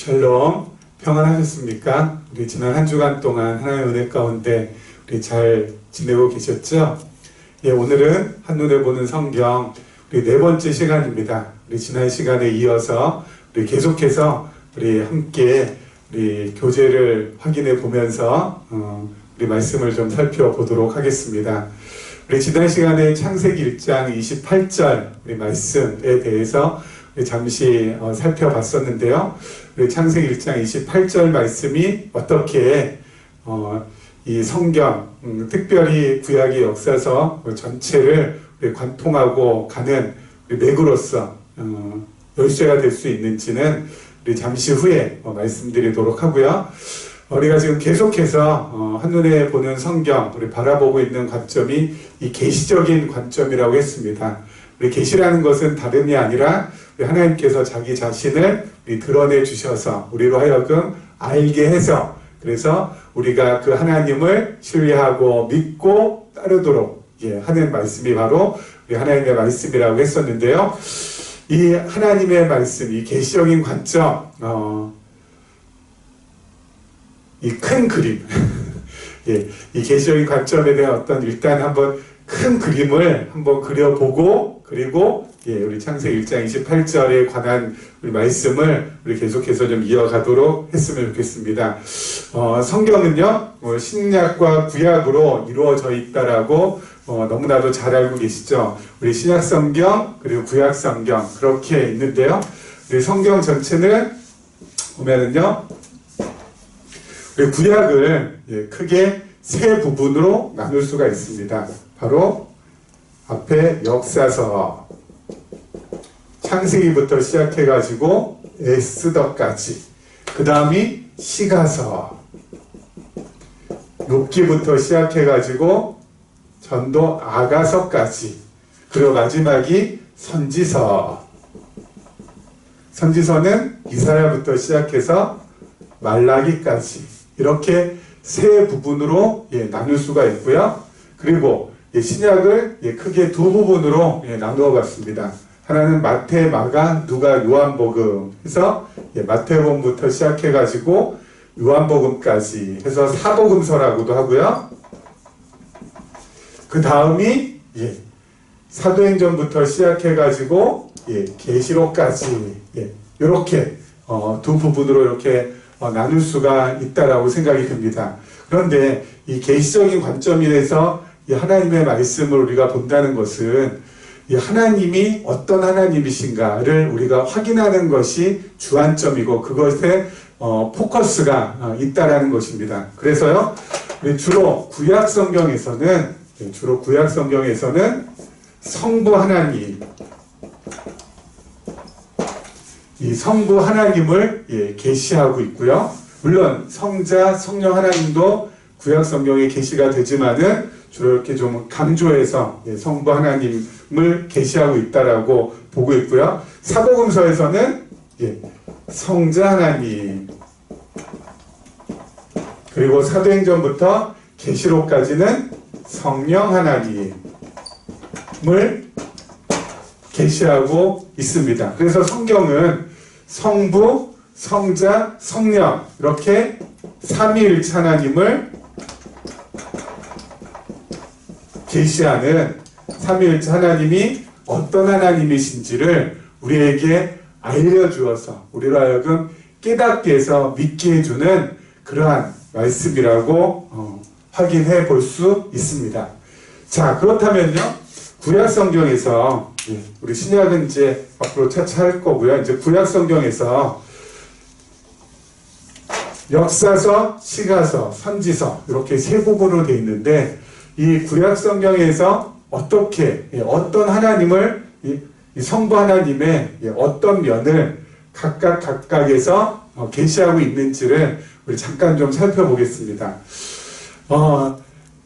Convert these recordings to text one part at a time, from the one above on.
샬롬, 평안하셨습니까? 우리 지난 한 주간 동안 하나님의 은혜 가운데 우리 잘 지내고 계셨죠? 예, 오늘은 한눈에 보는 성경 우리 네 번째 시간입니다. 우리 지난 시간에 이어서 우리 계속해서 우리 함께 우리 교재를 확인해 보면서 우리 말씀을 좀 살펴보도록 하겠습니다. 우리 지난 시간에 창세기 1장 28절 우리 말씀에 대해서 잠시 살펴봤었는데요. 우리 창세기 1장 28절 말씀이 어떻게 이 성경, 특별히 구약의 역사서 전체를 우리 관통하고 가는 우리 맥으로서 열쇠가 될 수 있는지는 우리 잠시 후에 말씀드리도록 하고요. 우리가 지금 계속해서 한눈에 보는 성경, 우리 바라보고 있는 관점이 이 계시적인 관점이라고 했습니다. 우리 계시라는 것은 다름이 아니라 우리 하나님께서 자기 자신을 드러내 주셔서 우리로 하여금 알게 해서 그래서 우리가 그 하나님을 신뢰하고 믿고 따르도록 하는 말씀이 바로 우리 하나님의 말씀이라고 했었는데요. 이 하나님의 말씀, 이 계시적인 관점, 이 큰 그림, 이 계시적인 관점에 대한 어떤 일단 한번 큰 그림을 한번 그려보고 그리고 우리 창세기 1장 28절에 관한 우리 말씀을 우리 계속해서 좀 이어가도록 했으면 좋겠습니다. 성경은요, 신약과 구약으로 이루어져 있다라고 너무나도 잘 알고 계시죠. 우리 신약 성경 그리고 구약 성경 그렇게 있는데요. 우리 성경 전체는 보면은요, 우리 구약을 크게 세 부분으로 나눌 수가 있습니다. 바로 앞에 역사서, 창세기부터 시작해가지고 에스더까지, 그 다음이 시가서, 욥기부터 시작해가지고 전도 아가서까지, 그리고 마지막이 선지서. 선지서는 이사야부터 시작해서 말라기까지 이렇게 세 부분으로 나눌 수가 있고요. 그리고 신약을 크게 두 부분으로 나누어 봤습니다. 하나는 마태, 마가, 누가, 요한복음 해서 마태복음부터 시작해가지고 요한복음까지 해서 사복음서라고도 하고요. 그 다음이 사도행전부터 시작해가지고 계시록까지 이렇게 두 부분으로 이렇게 나눌 수가 있다라고 생각이 듭니다. 그런데 이 계시적인 관점에서 이 하나님의 말씀을 우리가 본다는 것은 이 하나님이 어떤 하나님이신가를 우리가 확인하는 것이 주안점이고 그것에 포커스가 있다라는 것입니다. 그래서요, 주로 구약 성경에서는 성부 하나님, 이 성부 하나님을 계시하고 있고요. 물론 성자, 성령 하나님도 구약 성경에 계시가 되지만은 주로 이렇게 좀 강조해서 성부 하나님을 계시하고 있다라고 보고 있고요. 사복음서에서는 성자 하나님, 그리고 사도행전부터 계시록까지는 성령 하나님을 계시하고 있습니다. 그래서 성경은 성부, 성자, 성령 이렇게 삼위일체 하나님을 계시하는 삼위일체 하나님이 어떤 하나님이신지를 우리에게 알려주어서 우리로 하여금 깨닫게 해서 믿게 해주는 그러한 말씀이라고 확인해 볼 수 있습니다. 자, 그렇다면요, 구약 성경에서 우리 신약은 이제 앞으로 차차 할 거고요. 이제 구약 성경에서 역사서, 시가서, 선지서 이렇게 세 부분으로 되어 있는데 이 구약 성경에서 어떻게 어떤 하나님을 이 성부 하나님의 어떤 면을 각각에서 계시하고 있는지를 우리 잠깐 좀 살펴보겠습니다.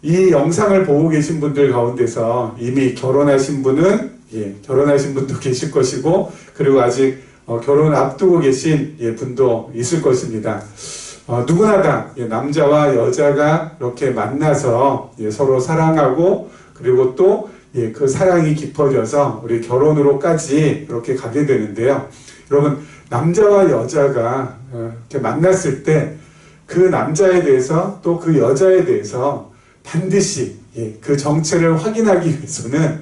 이 영상을 보고 계신 분들 가운데서 이미 결혼하신 분은 결혼하신 분도 계실 것이고 그리고 아직 결혼 앞두고 계신 분도 있을 것입니다. 누구나 다 남자와 여자가 이렇게 만나서 서로 사랑하고 그리고 또 그 사랑이 깊어져서 우리 결혼으로까지 이렇게 가게 되는데요. 여러분, 남자와 여자가 이렇게 만났을 때 그 남자에 대해서 또 그 여자에 대해서 반드시 그 정체를 확인하기 위해서는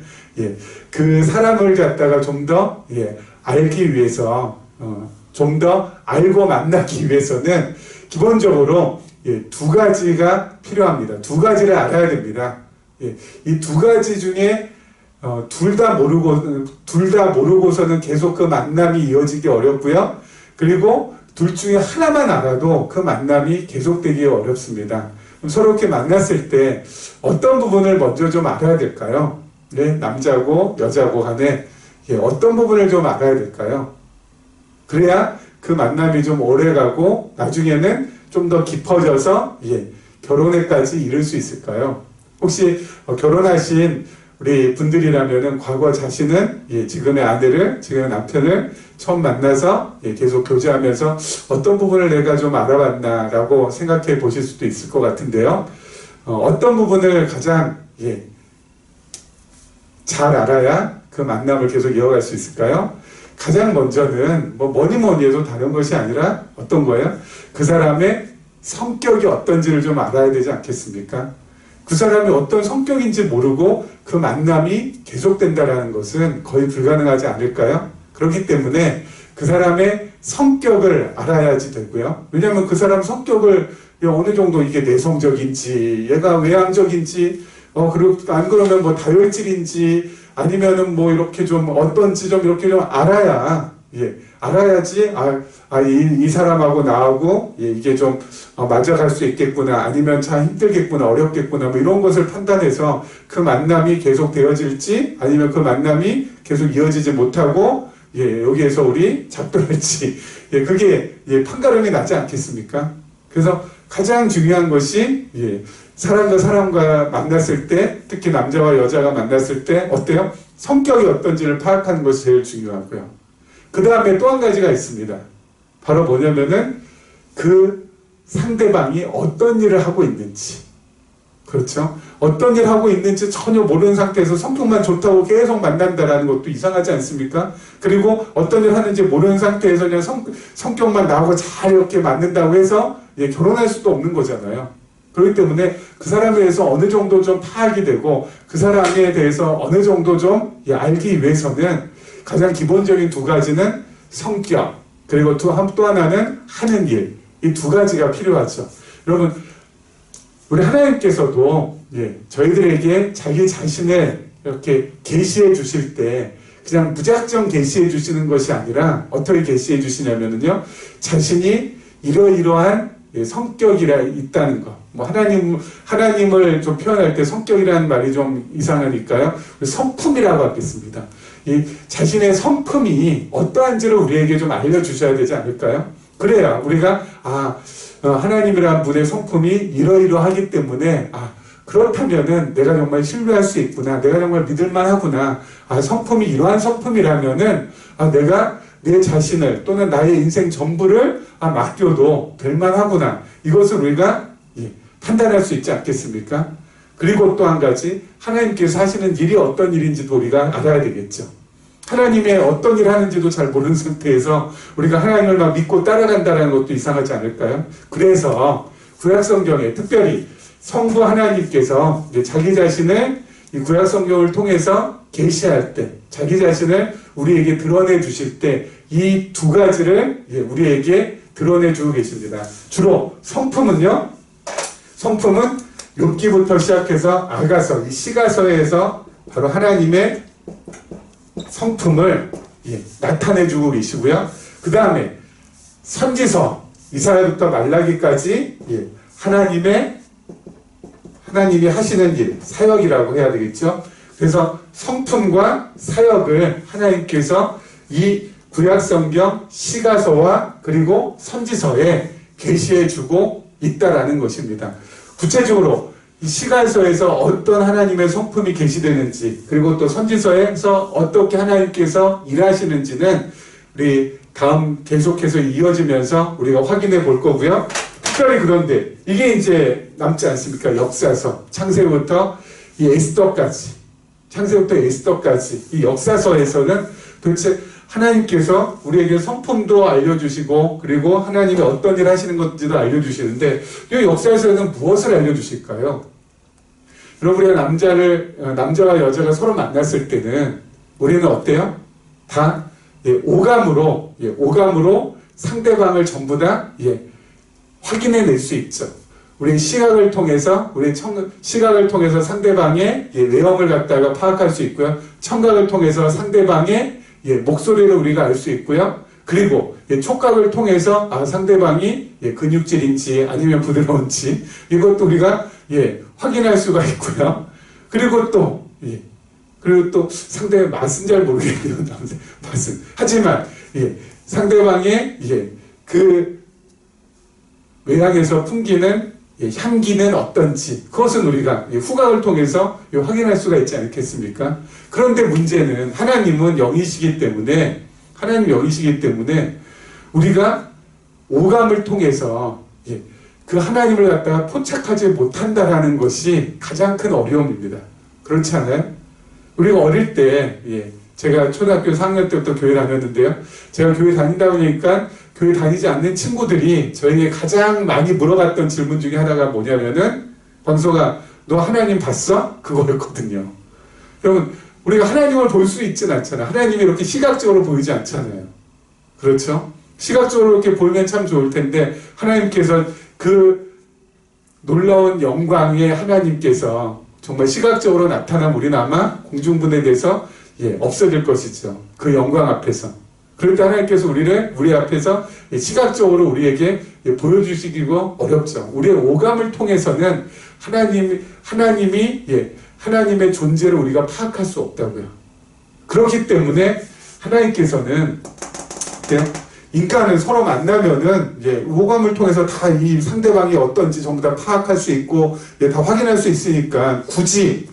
그 사람을 갖다가 좀 더 알기 위해서 좀 더 알고 만나기 위해서는 기본적으로 두 가지가 필요합니다. 두 가지를 알아야 됩니다. 이 두 가지 중에 둘 다 모르고서는 계속 그 만남이 이어지기 어렵고요. 그리고 둘 중에 하나만 알아도 그 만남이 계속되기 어렵습니다. 서로 이렇게 만났을 때 어떤 부분을 먼저 좀 알아야 될까요? 남자고 여자고 간에 어떤 부분을 좀 알아야 될까요? 그래야 그 만남이 좀 오래가고 나중에는 좀 더 깊어져서 결혼에까지 이를 수 있을까요? 혹시 결혼하신 우리 분들이라면은 과거 자신은 지금의 아내를, 지금의 남편을 처음 만나서 계속 교제하면서 어떤 부분을 내가 좀 알아봤나라고 생각해 보실 수도 있을 것 같은데요. 어떤 부분을 가장 잘 알아야 그 만남을 계속 이어갈 수 있을까요? 가장 먼저는 뭐니 해도 다른 것이 아니라 어떤 거예요? 그 사람의 성격이 어떤지를 좀 알아야 되지 않겠습니까? 그 사람이 어떤 성격인지 모르고 그 만남이 계속된다는 것은 거의 불가능하지 않을까요? 그렇기 때문에 그 사람의 성격을 알아야지 되고요. 왜냐하면 그 사람 성격을 어느 정도 이게 내성적인지, 얘가 외향적인지, 그리고 안 그러면 뭐 다혈질인지, 아니면은 뭐 이렇게 좀 어떤지 좀 이렇게 좀 알아야, 알아야지, 이 사람하고 나하고, 이게 좀, 맞아갈 수 있겠구나, 아니면 참 힘들겠구나, 어렵겠구나, 뭐 이런 것을 판단해서 그 만남이 계속 되어질지, 아니면 그 만남이 계속 이어지지 못하고, 여기에서 우리 작별할지, 그게, 판가름이 나지 않겠습니까? 그래서 가장 중요한 것이, 사람과 사람과 만났을 때, 특히 남자와 여자가 만났을 때, 어때요? 성격이 어떤지를 파악하는 것이 제일 중요하고요. 그 다음에 또 한 가지가 있습니다. 바로 뭐냐면은 그 상대방이 어떤 일을 하고 있는지, 그렇죠? 어떤 일을 하고 있는지 전혀 모르는 상태에서 성격만 좋다고 계속 만난다라는 것도 이상하지 않습니까? 그리고 어떤 일을 하는지 모르는 상태에서 그냥 성격만 나하고 잘 이렇게 맞는다고 해서 결혼할 수도 없는 거잖아요. 그렇기 때문에 그 사람에 대해서 어느 정도 좀 파악이 되고 그 사람에 대해서 어느 정도 좀 알기 위해서는 가장 기본적인 두 가지는 성격, 그리고 또 하나는 하는 일, 이 두 가지가 필요하죠. 여러분, 우리 하나님께서도 저희들에게 자기 자신을 이렇게 계시해 주실 때 그냥 무작정 계시해 주시는 것이 아니라 어떻게 계시해 주시냐면요, 자신이 이러이러한 성격이라 있다는 것. 뭐 하나님을 좀 표현할 때 성격이라는 말이 좀 이상하니까요, 성품이라고 하겠습니다. 이 자신의 성품이 어떠한지를 우리에게 좀 알려주셔야 되지 않을까요? 그래야 우리가 하나님이라는 분의 성품이 이러이러하기 때문에 그렇다면은 내가 정말 신뢰할 수 있구나, 내가 정말 믿을만 하구나, 성품이 이러한 성품이라면은 내가 내 자신을 또는 나의 인생 전부를 맡겨도 될만 하구나, 이것을 우리가 판단할 수 있지 않겠습니까? 그리고 또 한 가지, 하나님께서 하시는 일이 어떤 일인지도 우리가 알아야 되겠죠. 하나님의 어떤 일을 하는지도 잘 모르는 상태에서 우리가 하나님을 막 믿고 따라간다는 것도 이상하지 않을까요? 그래서 구약성경에 특별히 성부 하나님께서 자기 자신을 이 구약성경을 통해서 계시할 때, 자기 자신을 우리에게 드러내 주실 때 이 두 가지를 우리에게 드러내 주고 계십니다. 주로 성품은요, 성품은 욥기부터 시작해서 아가서, 이 시가서에서 바로 하나님의 성품을 나타내주고 계시고요. 그 다음에 선지서, 이사야부터 말라기까지 하나님이 하시는 일, 사역이라고 해야 되겠죠. 그래서 성품과 사역을 하나님께서 이 구약성경 시가서와 그리고 선지서에 계시해주고 있다라는 것입니다. 구체적으로 이 시가서에서 어떤 하나님의 성품이 계시되는지, 그리고 또 선지서에서 어떻게 하나님께서 일하시는지는 우리 다음 계속해서 이어지면서 우리가 확인해 볼 거고요. 특별히 그런데 이게 이제 남지 않습니까? 역사서, 창세부터 이 에스더까지, 이 역사서에서는 도대체 하나님께서 우리에게 성품도 알려주시고 그리고 하나님이 어떤 일 하시는 건지도 알려주시는데 이 역사에서는 무엇을 알려주실까요? 여러분, 우리가 남자와 여자가 서로 만났을 때는 우리는 어때요? 다 오감으로 상대방을 전부 다 확인해낼 수 있죠. 우리 시각을 통해서 상대방의 내용을 갖다가 파악할 수 있고요. 청각을 통해서 상대방의 목소리를 우리가 알 수 있고요. 그리고 촉각을 통해서 상대방이 근육질인지 아니면 부드러운지 이것도 우리가 확인할 수가 있고요. 그리고 또 상대의 맛은 잘 모르겠네요. 맛은. 하지만 상대방의 그 외향에서 풍기는 향기는 어떤지 그것은 우리가 후각을 통해서 확인할 수가 있지 않겠습니까? 그런데 문제는 하나님은 영이시기 때문에 우리가 오감을 통해서 그 하나님을 갖다가 포착하지 못한다라는 것이 가장 큰 어려움입니다. 그렇지 않아요? 우리가 어릴 때 제가 초등학교 4학년 때부터 교회 다녔는데요. 제가 교회 다니다 보니까 교회 다니지 않는 친구들이 저에게 가장 많이 물어봤던 질문 중에 하나가 뭐냐면은 광석아, 너 하나님 봤어? 그거였거든요. 여러분, 우리가 하나님을 볼 수 있지는 않잖아요. 하나님이 이렇게 시각적으로 보이지 않잖아요. 그렇죠? 시각적으로 이렇게 보이면 참 좋을 텐데 하나님께서 그 놀라운 영광의 하나님께서 정말 시각적으로 나타나면 우리는 아마 공중분해돼서 없어질 것이죠. 그 영광 앞에서. 그럴 때 하나님께서 우리 앞에서 시각적으로 우리에게 보여주시기가 어렵죠. 우리의 오감을 통해서는 하나님의 존재를 우리가 파악할 수 없다고요. 그렇기 때문에 하나님께서는 인간은 서로 만나면은 오감을 통해서 다 이 상대방이 어떤지 전부 다 파악할 수 있고 다 확인할 수 있으니까 굳이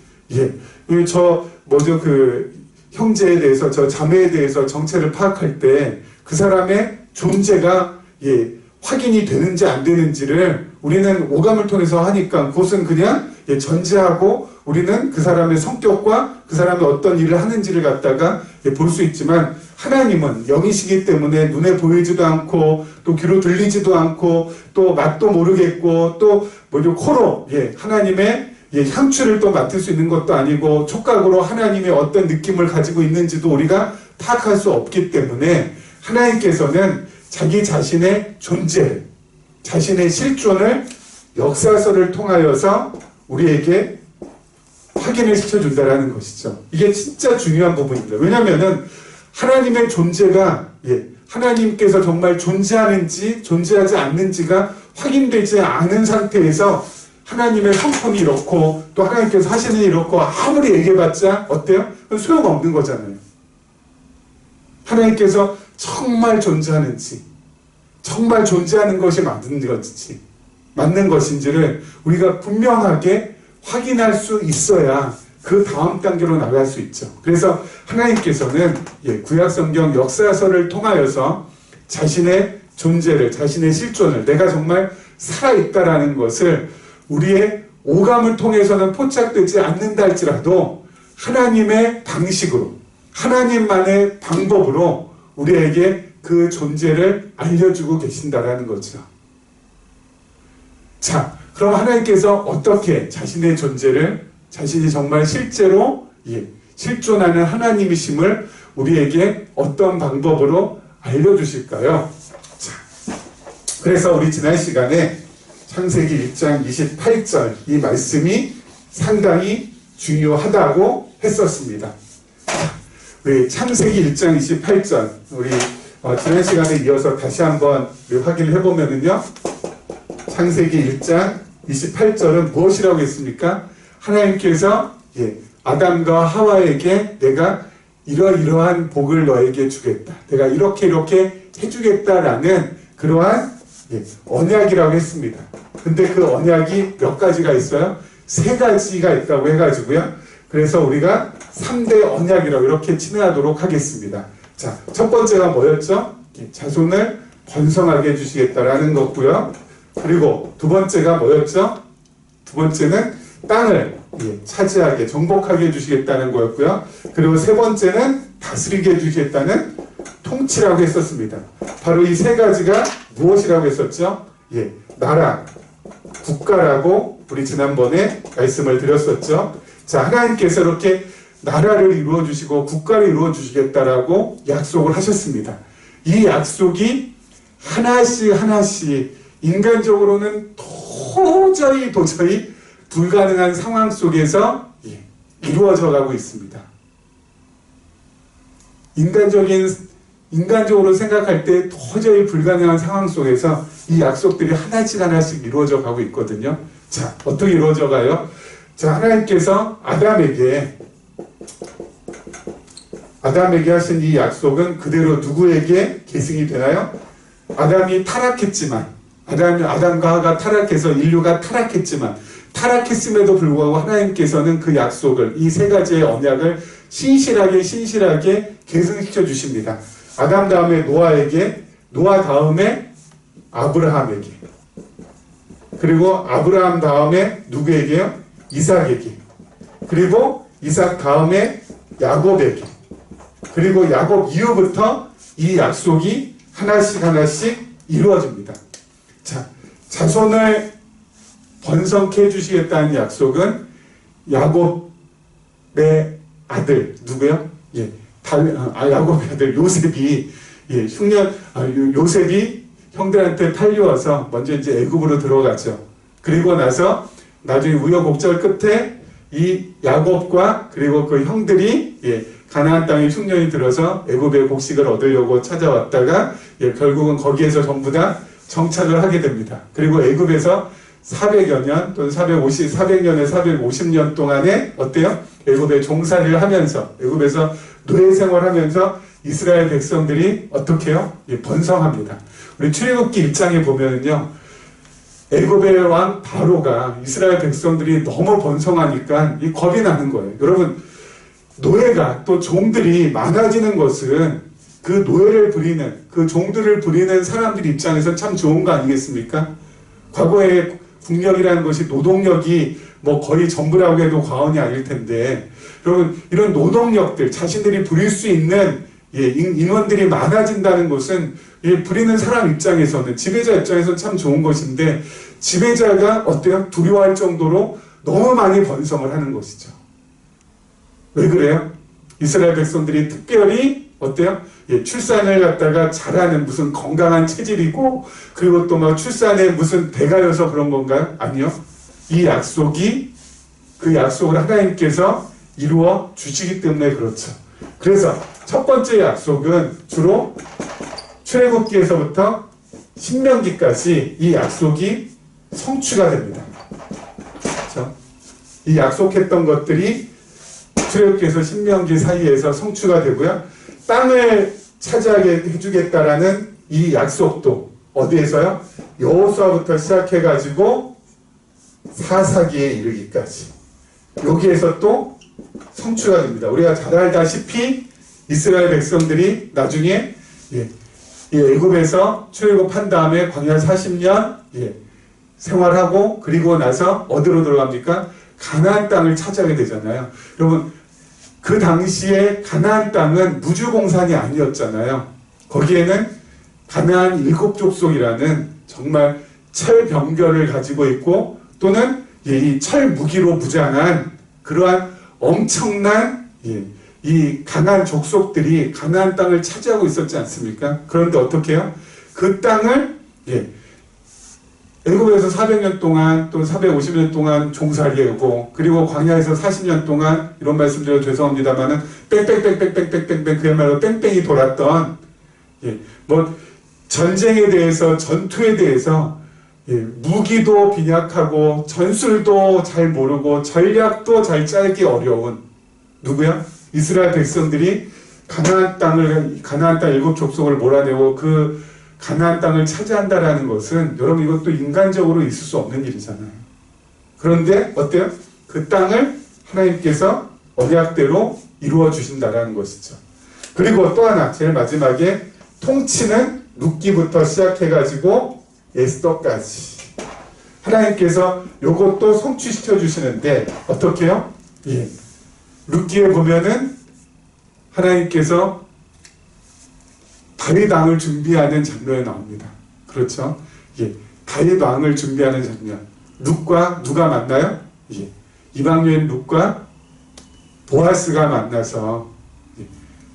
그 형제에 대해서 저 자매에 대해서 정체를 파악할 때 그 사람의 존재가 확인이 되는지 안 되는지를 우리는 오감을 통해서 하니까 그것은 그냥 전제하고 우리는 그 사람의 성격과 그 사람이 어떤 일을 하는지를 갖다가 볼 수 있지만 하나님은 영이시기 때문에 눈에 보이지도 않고 또 귀로 들리지도 않고 또 맛도 모르겠고 또 코로 하나님의 향취를 또 맡을 수 있는 것도 아니고 촉각으로 하나님의 어떤 느낌을 가지고 있는지도 우리가 파악할 수 없기 때문에 하나님께서는 자기 자신의 존재, 자신의 실존을 역사서를 통하여서 우리에게 확인을 시켜준다는 것이죠. 이게 진짜 중요한 부분입니다. 왜냐하면 하나님의 존재가 하나님께서 정말 존재하는지 존재하지 않는지가 확인되지 않은 상태에서 하나님의 성품이 이렇고 또 하나님께서 하시는 일이 이렇고 아무리 얘기해봤자 어때요? 소용없는 거잖아요. 하나님께서 정말 존재하는지 정말 존재하는 것이 맞는 것인지를 우리가 분명하게 확인할 수 있어야 그 다음 단계로 나갈 수 있죠. 그래서 하나님께서는 구약성경 역사서를 통하여서 자신의 존재를, 자신의 실존을, 내가 정말 살아있다라는 것을 우리의 오감을 통해서는 포착되지 않는다 할지라도 하나님의 방식으로, 하나님만의 방법으로 우리에게 그 존재를 알려주고 계신다라는 거죠. 자, 그럼 하나님께서 어떻게 자신의 존재를, 자신이 정말 실제로 실존하는 하나님이심을 우리에게 어떤 방법으로 알려주실까요? 자, 그래서 우리 지난 시간에 창세기 1장 28절 이 말씀이 상당히 중요하다고 했었습니다. 우리 창세기 1장 28절 우리 지난 시간에 이어서 다시 한번 확인을 해보면은요, 창세기 1장 28절은 무엇이라고 했습니까? 하나님께서 아담과 하와에게 내가 이러이러한 복을 너에게 주겠다, 내가 이렇게 해주겠다라는 그러한 언약이라고 했습니다. 근데 그 언약이 몇 가지가 있어요? 3가지가 있다고 해가지고요. 그래서 우리가 3대 언약이라고 이렇게 칭하도록 하겠습니다. 자, 첫 번째가 뭐였죠? 자손을 번성하게 해주시겠다라는 거고요. 그리고 두 번째가 뭐였죠? 두 번째는 땅을 차지하게, 정복하게 해주시겠다는 거였고요. 그리고 세 번째는 다스리게 해주시겠다는 통치라고 했었습니다. 바로 이 세 가지가 무엇이라고 했었죠? 예, 나라, 국가라고 우리 지난번에 말씀을 드렸었죠. 자, 하나님께서 이렇게 나라를 이루어 주시고 국가를 이루어 주시겠다라고 약속을 하셨습니다. 이 약속이 하나씩 하나씩 인간적으로는 도저히 불가능한 상황 속에서 이루어져 가고 있습니다. 인간적으로 생각할 때 도저히 불가능한 상황 속에서 이 약속들이 하나씩 하나씩 이루어져 가고 있거든요. 자, 어떻게 이루어져 가요? 자, 하나님께서 아담에게 하신 이 약속은 그대로 누구에게 계승이 되나요? 아담이 타락했지만, 아담과 하가 타락해서 인류가 타락했지만, 타락했음에도 불구하고 하나님께서는 그 약속을, 이 세 가지의 언약을 신실하게 계승시켜 주십니다. 아담 다음에 노아에게, 노아 다음에 아브라함에게, 그리고 아브라함 다음에 누구에게요? 이삭에게, 그리고 이삭 다음에 야곱에게, 그리고 야곱 이후부터 이 약속이 하나씩 이루어집니다. 자, 자손을 번성케 해주시겠다는 약속은 야곱의 아들 누구요? 야곱의 아들 요셉이 요셉이 형들한테 팔려와서 먼저 이제 애굽으로 들어가죠. 그리고 나서 나중에 우여곡절 끝에 이 야곱과 그리고 그 형들이 가나안 땅에 흉년이 들어서 애굽의 곡식을 얻으려고 찾아왔다가 결국은 거기에서 전부 다 정착을 하게 됩니다. 그리고 애굽에서 400여 년 또는 400년에 450년 동안에 어때요? 애굽에 종살이를 하면서 애굽에서 노예 생활하면서 이스라엘 백성들이 어떻게 해요? 번성합니다. 우리 출애굽기 1장에 보면은요, 애굽의 왕 바로가 이스라엘 백성들이 너무 번성하니까 겁이 나는 거예요. 여러분, 노예가 또 종들이 많아지는 것은 그 노예를 부리는, 그 종들을 부리는 사람들 입장에서 참 좋은 거 아니겠습니까? 과거에 국력이라는 것이 노동력이 거의 전부라고 해도 과언이 아닐 텐데, 여러분, 이런 노동력들, 자신들이 부릴 수 있는 인원들이 많아진다는 것은 부리는 사람 입장에서는, 지배자 입장에서는 참 좋은 것인데, 지배자가 어때요? 두려워할 정도로 너무 많이 번성을 하는 것이죠. 왜 그래요? 이스라엘 백성들이 특별히 어때요? 출산을 갖다가 잘하는 무슨 건강한 체질이고, 그리고 또 막 출산에 무슨 대가여서 그런 건가요? 아니요. 이 약속이, 그 약속을 하나님께서 이루어 주시기 때문에 그렇죠. 그래서 첫 번째 약속은 주로 출애굽기에서부터 신명기까지 이 약속이 성취가 됩니다. 그렇죠? 이 약속했던 것들이 출애굽기에서 신명기 사이에서 성취가 되고요. 땅을 차지하게 해주겠다라는 이 약속도 어디에서요? 여호수아부터 시작해가지고 사사기에 이르기까지 여기에서 또 성취가 됩니다. 우리가 잘 알다시피 이스라엘 백성들이 나중에 애굽에서 출애굽한 다음에 광야 40년 생활하고 그리고 나서 어디로 들어갑니까? 가나안 땅을 차지하게 되잖아요. 여러분, 그 당시에 가나안 땅은 무주공산이 아니었잖아요. 거기에는 가나안 7족속이라는 정말 철병결을 가지고 있고 또는 이 철무기로 무장한 그러한 엄청난 이 가나안 족속들이 가나안 땅을 차지하고 있었지 않습니까? 그런데 어떻게 해요? 그 땅을 애굽에서 400년 동안 또 450년 동안 종살이하고 그리고 광야에서 40년 동안 이런 말씀드려도 죄송합니다만은 뺑뺑뺑뺑뺑뺑뺑뺑 그야말로 뺑뺑이 돌았던 전쟁에 대해서 전투에 대해서 무기도 빈약하고 전술도 잘 모르고 전략도 잘 짜기 어려운 누구야? 이스라엘 백성들이 가나안 땅 7족속을 몰아내고 그 가나안 땅을 차지한다라는 것은 여러분 이것도 인간적으로 있을 수 없는 일이잖아요. 그런데 어때요? 그 땅을 하나님께서 언약대로 이루어 주신다라는 것이죠. 그리고 또 하나 제일 마지막에 통치는 룻기부터 시작해가지고 에스더까지 하나님께서 요것도 성취시켜 주시는데 어떻게 해요? 룻기에 보면은 하나님께서 다윗 왕을 준비하는 장면에 나옵니다. 그렇죠? 예, 다윗 왕을 준비하는 장면. 룻과 누가 만나요? 예, 이방 여인 룻과 보아스가 만나서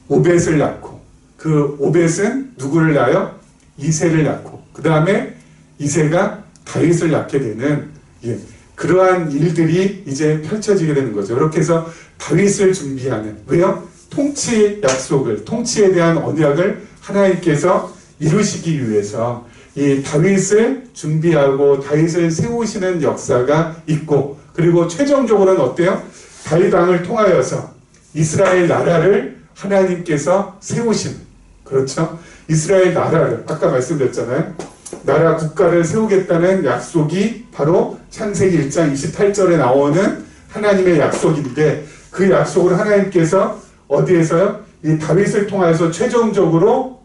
오벳을 낳고, 그 오벳은 누구를 낳아요? 이새를 낳고, 그 다음에 이새가 다윗을 낳게 되는, 예, 그러한 일들이 이제 펼쳐지게 되는 거죠. 이렇게 해서 다윗을 준비하는, 왜요? 통치 약속을, 통치에 대한 언약을 하나님께서 이루시기 위해서 이 다윗을 준비하고 다윗을 세우시는 역사가 있고, 그리고 최종적으로는 어때요? 다윗 왕을 통하여서 이스라엘 나라를 하나님께서 세우시는, 그렇죠? 이스라엘 나라를, 아까 말씀드렸잖아요. 나라 국가를 세우겠다는 약속이 바로 창세기 1장 28절에 나오는 하나님의 약속인데, 그 약속을 하나님께서 어디에서요? 이 다윗을 통해서 최종적으로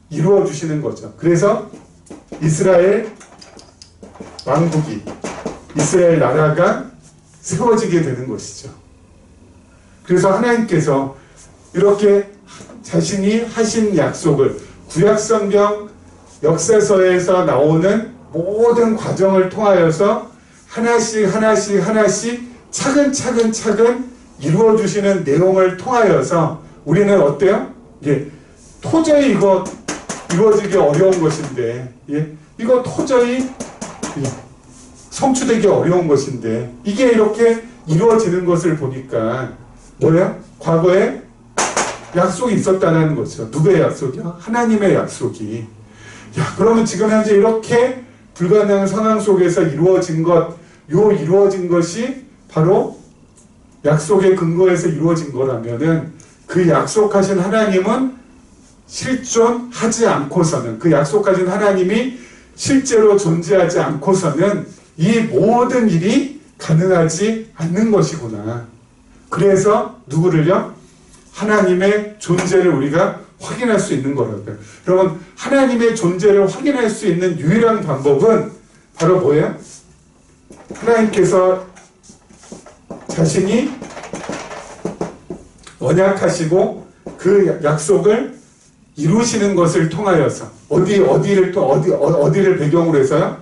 이루어 주시는 거죠. 그래서 이스라엘 왕국이, 이스라엘 나라가 세워지게 되는 것이죠. 그래서 하나님께서 이렇게 자신이 하신 약속을 구약성경 역사서에서 나오는 모든 과정을 통하여서 하나씩 차근차근 이루어 주시는 내용을 통하여서 우리는 어때요? 예, 도저히 이거 이루어지기 어려운 것인데, 예, 이거 도저히 성취되기 어려운 것인데, 이게 이렇게 이루어지는 것을 보니까 뭐야? 과거에 약속이 있었다는 거죠. 누구의 약속이요? 하나님의 약속이. 야, 그러면 지금 현재 이렇게 불가능한 상황 속에서 이루어진 것이 바로 약속의 근거에서 이루어진 거라면은, 그 약속하신 하나님은 실존하지 않고서는, 그 약속하신 하나님이 실제로 존재하지 않고서는 이 모든 일이 가능하지 않는 것이구나. 그래서 누구를요? 하나님의 존재를 우리가 확인할 수 있는 거라고요. 여러분, 하나님의 존재를 확인할 수 있는 유일한 방법은 바로 뭐예요? 하나님께서 자신이 언약하시고 그 약속을 이루시는 것을 통하여서, 어디를 배경으로 해서요?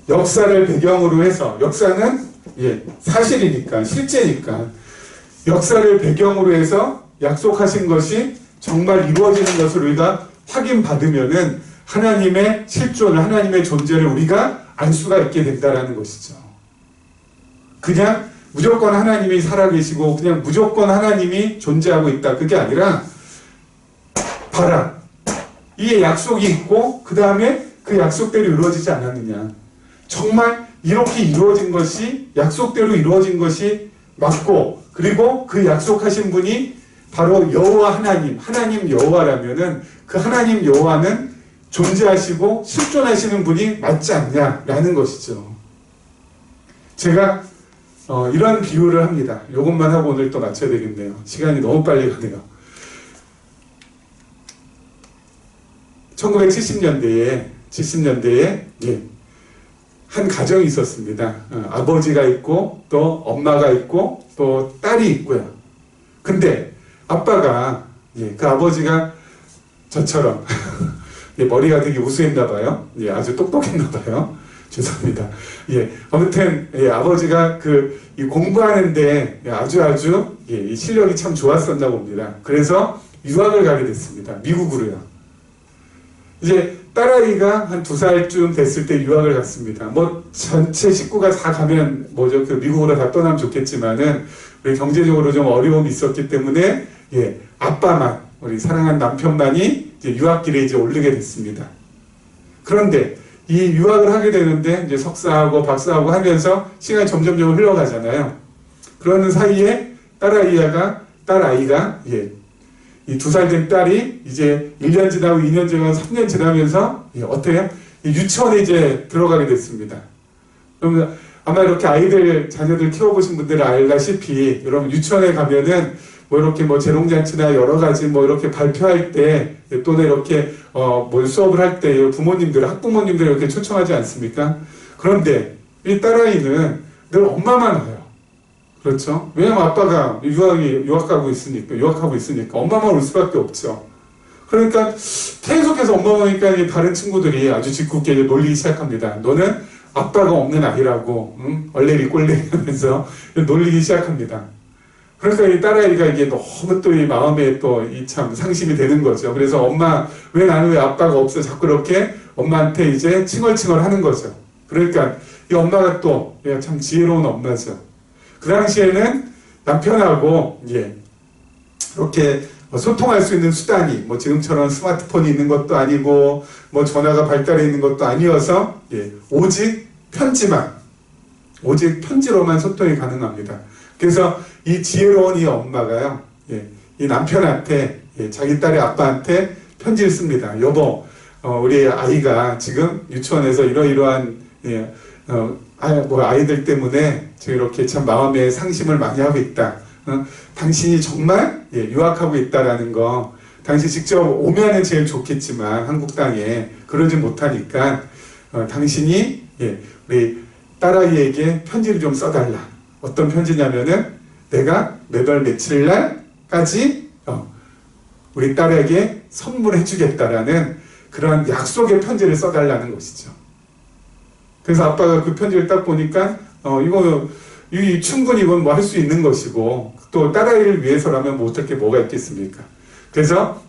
역사를 배경으로 해서, 역사는 예, 사실이니까, 실제니까, 역사를 배경으로 해서 약속하신 것이 정말 이루어지는 것을 우리가 확인받으면은 하나님의 실존을, 하나님의 존재를 우리가 알 수가 있게 된다라는 것이죠. 그냥 무조건 하나님이 살아계시고 그냥 무조건 하나님이 존재하고 있다, 그게 아니라, 봐라, 이 약속이 있고 그 다음에 그 약속대로 이루어지지 않았느냐, 정말 이렇게 이루어진 것이, 약속대로 이루어진 것이 맞고, 그리고 그 약속하신 분이 바로 여호와 하나님 여호와라면은 그 하나님 여호와는 존재하시고 실존하시는 분이 맞지 않냐라는 것이죠. 제가 이런 비유를 합니다. 이것만 하고 오늘 또 마쳐야 되겠네요. 시간이 너무 빨리 가네요. 1970년대에 예, 한 가정이 있었습니다. 아버지가 있고 또 엄마가 있고 또 딸이 있고요. 근데 아빠가, 예, 그 아버지가 저처럼 예, 머리가 되게 우수했나 봐요. 예, 아주 똑똑했나 봐요. 죄송합니다. 예, 아무튼 예, 아버지가 이 공부하는데 아주 예, 이 실력이 참 좋았었나 봅니다. 그래서 유학을 가게 됐습니다. 미국으로요. 이제 딸아이가 한 2살쯤 됐을 때 유학을 갔습니다. 뭐 전체 식구가 다 가면 뭐죠, 그 미국으로 다 떠나면 좋겠지만은 우리 경제적으로 좀 어려움이 있었기 때문에 예, 아빠만, 우리 사랑하는 남편만이 이제 유학길에 이제 오르게 됐습니다. 그런데 이 유학을 하게 되는데 이제 석사하고 박사하고 하면서 시간이 점점 흘러가잖아요. 그러는 사이에 딸아이가 예, 이 2살 된 딸이 이제 1년 지나고 2년 지나고 3년 지나면서 예, 어때요? 유치원에 이제 들어가게 됐습니다. 그러면 아마 이렇게 자녀들 키워보신 분들은 알다시피, 여러분 유치원에 가면은 뭐 이렇게 뭐 재롱잔치나 여러 가지 뭐 이렇게 발표할 때 또는 이렇게 뭐 수업을 할 때 학부모님들 이렇게 초청하지 않습니까? 그런데 이 딸아이는 늘 엄마만 와요. 그렇죠? 왜냐면 아빠가 유학하고 있으니까 엄마만 올 수밖에 없죠. 그러니까 계속해서 엄마 보니까 다른 친구들이 아주 짓궂게 놀리기 시작합니다. 너는 아빠가 없는 아이라고, 응? 얼레리 꼴레리 하면서 놀리기 시작합니다. 그러니까 이 딸아이가 이게 너무 또 이 마음에 또 이 참 상심이 되는 거죠. 그래서 엄마, 왜 나는 왜 아빠가 없어? 자꾸 그렇게 엄마한테 이제 칭얼칭얼 하는 거죠. 그러니까 이 엄마가 또 참 지혜로운 엄마죠. 그 당시에는 남편하고 이렇게 소통할 수 있는 수단이 뭐 지금처럼 스마트폰이 있는 것도 아니고 뭐 전화가 발달해 있는 것도 아니어서 오직 편지로만 소통이 가능합니다. 그래서 이 지혜로운 이 엄마가요, 이 남편한테, 자기 딸의 아빠한테 편지를 씁니다. 여보, 우리 아이가 지금 유치원에서 이러이러한, 아이들 때문에 지금 이렇게 참 마음에 상심을 많이 하고 있다. 당신이 정말 유학하고 있다라는 거, 당신 직접 오면은 제일 좋겠지만 한국 땅에 그러지 못하니까 당신이 우리 딸아이에게 편지를 좀 써달라. 어떤 편지냐면은 내가 몇월 며칠 날까지 우리 딸에게 선물해 주겠다라는 그런 약속의 편지를 써달라는 것이죠. 그래서 아빠가 그 편지를 딱 보니까 충분히 이건 뭐 할 수 있는 것이고 또 딸아이를 위해서라면 뭐 어떻게 뭐가 있겠습니까? 그래서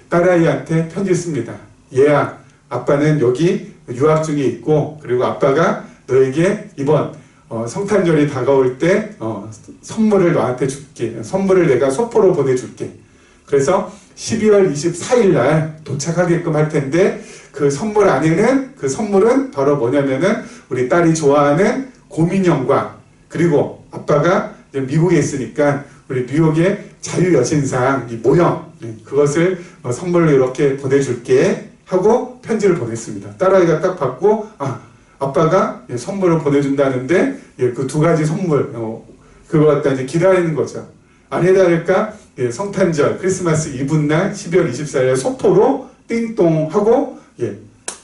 딸아이한테 편지를 씁니다. 얘야, 아빠는 여기 유학 중에 있고 그리고 아빠가 너에게 이번 성탄절이 다가올 때 선물을 너한테 줄게. 선물을 내가 소포로 보내줄게. 그래서 12월 24일 날 도착하게끔 할 텐데 그 선물 안에는 그 선물은 바로 뭐냐면은 우리 딸이 좋아하는 곰인형과 그리고 아빠가 미국에 있으니까 우리 뉴욕의 자유여신상 이 모형 그것을 선물로 이렇게 보내줄게 하고 편지를 보냈습니다. 딸아이가 딱 받고 아빠가 선물을 보내준다는데 그 두 가지 선물 그거 갖다 이제 기다리는 거죠. 아니다 할까 성탄절 크리스마스 이브날 12월 24일 소포로 띵동 하고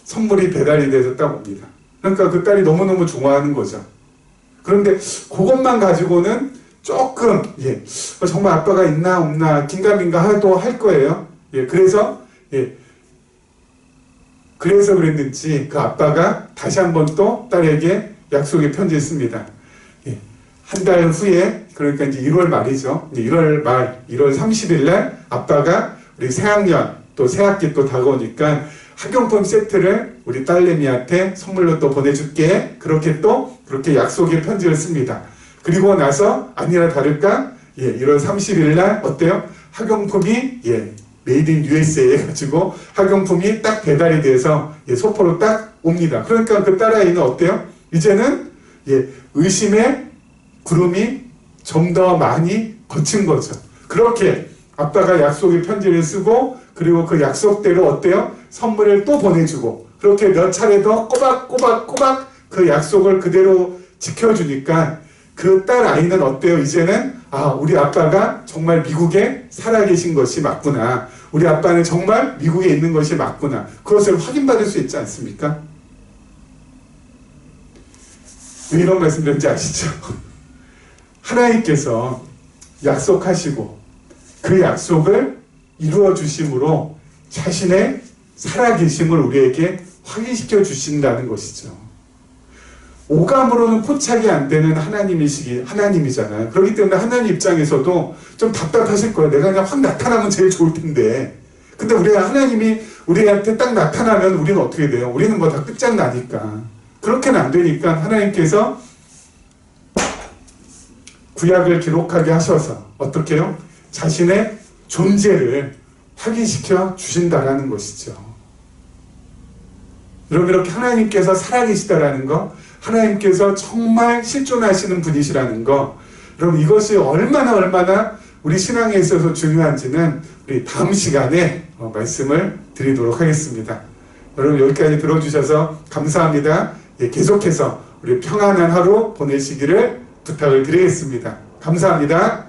선물이 배달이 돼서 딱 옵니다. 그러니까 그 딸이 너무너무 좋아하는 거죠. 그런데 그것만 가지고는 조금 정말 아빠가 있나 없나 긴가민가 해도 할 거예요. 그래서 그랬는지 그 아빠가 다시 한번 또 딸에게 약속의 편지를 씁니다. 한 달 후에 그러니까 이제 1월 말이죠. 1월 말 1월 30일 날 아빠가 우리 새학년 또 새학기 또 다가오니까 학용품 세트를 우리 딸내미한테 선물로 또 보내줄게. 그렇게 약속의 편지를 씁니다. 그리고 나서 아니나 다를까 1월 30일 날 어때요? 학용품이 메이드 인 USA 해가지고 학용품이 딱 배달이 돼서 소포로 딱 옵니다. 그러니까 그 딸아이는 어때요? 이제는 의심의 구름이 좀 더 많이 거친 거죠. 그렇게 아빠가 약속의 편지를 쓰고 그리고 그 약속대로 어때요? 선물을 또 보내주고 그렇게 몇 차례 더 꼬박꼬박 그 약속을 그대로 지켜주니까 그 딸 아이는 어때요? 이제는 우리 아빠가 정말 미국에 살아계신 것이 맞구나. 우리 아빠는 정말 미국에 있는 것이 맞구나. 그것을 확인받을 수 있지 않습니까? 왜 이런 말씀드렸는지 아시죠? 하나님께서 약속하시고 그 약속을 이루어 주심으로 자신의 살아계심을 우리에게 확인시켜 주신다는 것이죠. 오감으로는 포착이 안 되는 하나님이잖아요. 그렇기 때문에 하나님 입장에서도 좀 답답하실 거예요. 내가 그냥 확 나타나면 제일 좋을 텐데. 근데 하나님이 우리한테 딱 나타나면 우리는 어떻게 돼요? 우리는 뭐 다 끝장나니까. 그렇게는 안 되니까 하나님께서 구약을 기록하게 하셔서 어떻게 해요? 자신의 존재를 확인시켜 주신다라는 것이죠. 여러분 이렇게 하나님께서 살아계시다라는 거, 하나님께서 정말 실존하시는 분이시라는 거, 여러분 이것이 얼마나 우리 신앙에 있어서 중요한지는 우리 다음 시간에 말씀을 드리도록 하겠습니다. 여러분 여기까지 들어주셔서 감사합니다. 계속해서 우리 평안한 하루 보내시기를 부탁을 드리겠습니다. 감사합니다.